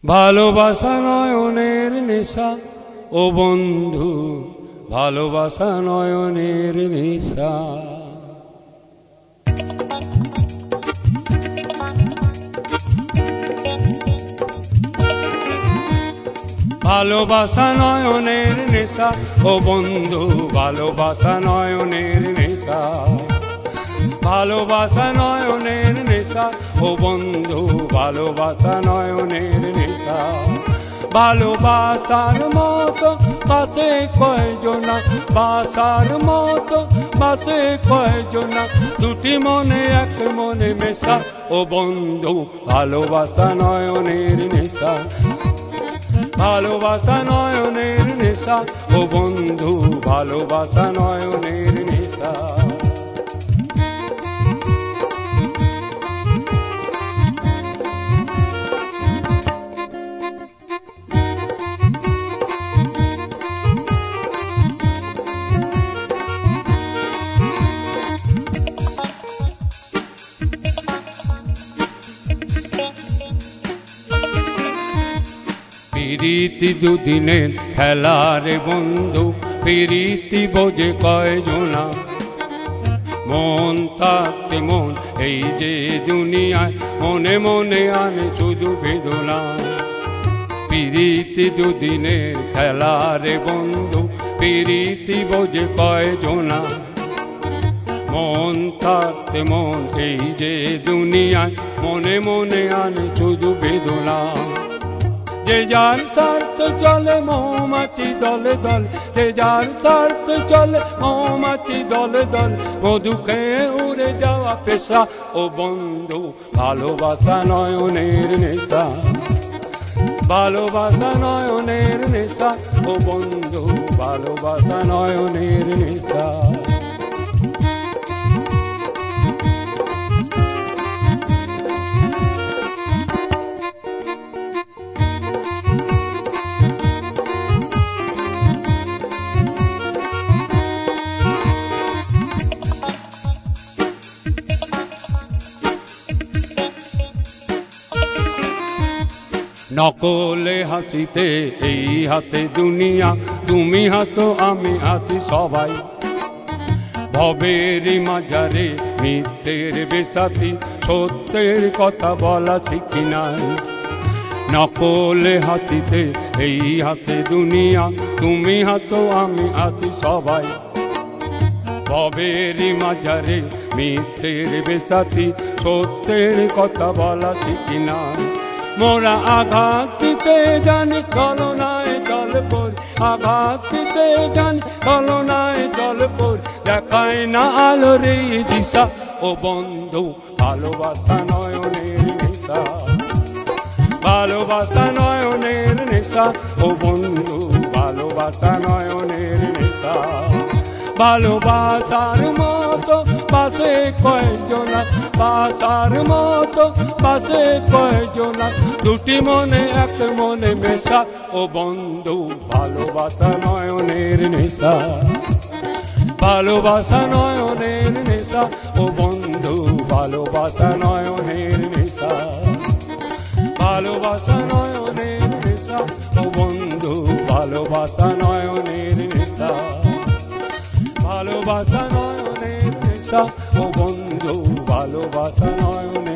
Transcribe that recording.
ভালোবাসা নয়নের নেশা ও বন্ধু, ভালোবাসা নয়নের নেশা। ভালোবাসা নয়নের নেশা ও বন্ধু, ভালোবাসা নয়নের নেশা। ভালোবাসা নয়নের নেশা ও বন্ধু, ভালোবাসা নয়নের নেশা। ভালোবাসার মতো বাসে কয়জনা, বাসার মতো বাসে কয়জনা, দুটি মনে এক মনে মেশা ও বন্ধু, ভালোবাসা নয়নের নেশা। ভালোবাসা নয়নের নেশা ও বন্ধু, ভালোবাসা নয়নের নেশা। প্রীতি দুদিনের খেলা রে বন্ধু, প্রীতি বোঝে কয়জনা। মন থাকতে মন এই যে দুনিয়ায়, মনে মনে আনে শুধু বেদনা। প্রীতি দুদিনের খেলা রে বন্ধু, প্রীতি বোঝে কয়জনা। মন থাকতে মন এই যে দুনিয়ায়, মনে মনে আনে শুধু বেদনা। যে যার স্বার্থ চলে মৌমাছি দলে দল, যে যার স্বার্থ চলে মৌমাছি দলে দল, মধু খেয়ে উড়ে যাওয়া পেশা ও বন্ধু, ভালোবাসা নয়নের নেশা। ভালোবাসা নয়নের নেশা ও বন্ধু, ভালোবাসা নয়নের নেশা। নকলে হাসিতে এই হাতে দুনিয়া, তুমি হাসো আমি হাসি সবাই। ভবের মাঝারে মিথ্যের বেসাথী, সত্যের কথা বলা শিখি নাই। নকলে হাসিতে এই হাতে দুনিয়া, তুমি হাসো আমি হাসি সবাই। ভবের মাঝারে মিথ্যের বেসাথী, সত্যের কথা বলা শিখি নাই। মোরা আঘাত দিতে জানি কলনায় জল পড়ি, আঘাত দিতে জানি কলনায় জল পড়ি, দেখায় না আলোর এই দিশা ও বন্ধু, ভালোবাসা নয়নের নেশা। ভালোবাসা নয়নের নেশা ও বন্ধু, ভালোবাসা নয়নের নেশা। ভালোবাসার মতো বাসে কয়জনা, বাসার মতো বাসে কয়জনা, দুটি মনে এক মনে মেশা ও বন্ধু, ভালোবাসা নয়নের নেশা। ভালোবাসা নয়নের নেশা ও বন্ধু, ভালোবাসা নয়নের নেশা। ভালোবাসা নয়নের নেশা ও বন্ধু, ভালোবাসা নয়নের নেশা। ভালোবাসা নয়নের নেশা ও বন্ধু, ভালোবাসা নয়নের